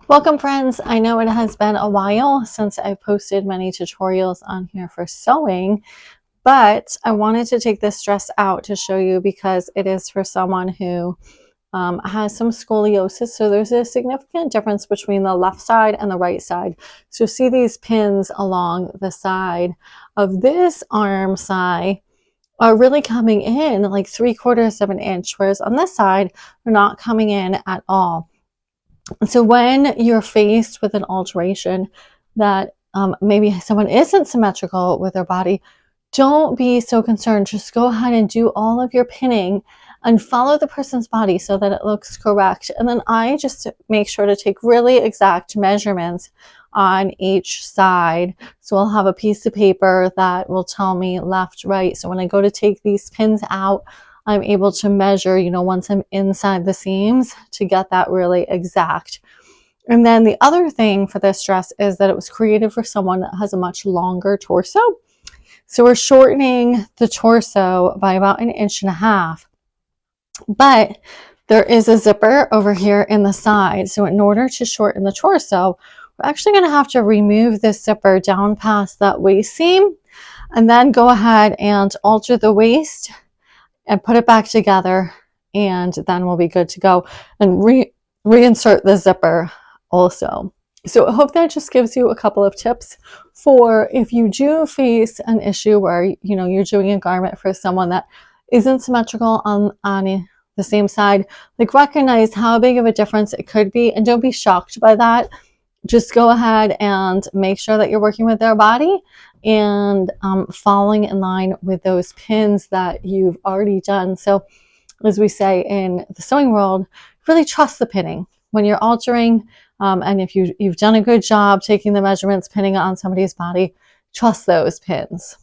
Welcome friends, I know it has been a while since I've posted many tutorials on here for sewing, but I wanted to take this dress out to show you because it is for someone who has some scoliosis. So there's a significant difference between the left side and the right side. So see these pins along the side of this arm side are really coming in like 3/4 of an inch, whereas on this side, they're not coming in at all. So when you're faced with an alteration that maybe someone isn't symmetrical with their body, don't be so concerned. Just go ahead and do all of your pinning and follow the person's body so that it looks correct. And then I just make sure to take really exact measurements on each side. So I'll have a piece of paper that will tell me left, right. So when I go to take these pins out, I'm able to measure, once I'm inside the seams to get that really exact. And then the other thing for this dress is that it was created for someone that has a much longer torso. So we're shortening the torso by about 1.5 inches, but there is a zipper over here in the side. So in order to shorten the torso, we're actually going to have to remove this zipper down past that waist seam and then go ahead and alter the waist and put it back together, and then we'll be good to go and reinsert the zipper also. So I hope that just gives you a couple of tips for if you do face an issue where you're doing a garment for someone that isn't symmetrical on the same side. Like, recognize how big of a difference it could be and don't be shocked by that. Just go ahead and make sure that you're working with their body and following in line with those pins that you've already done. So as we say in the sewing world, really trust the pinning when you're altering. And if you've done a good job taking the measurements, pinning it on somebody's body, trust those pins.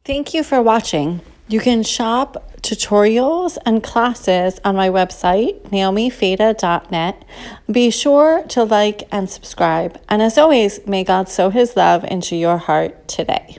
Thank you for watching. You can shop tutorials and classes on my website, naomifeda.net. Be sure to like and subscribe. And as always, may God sow his love into your heart today.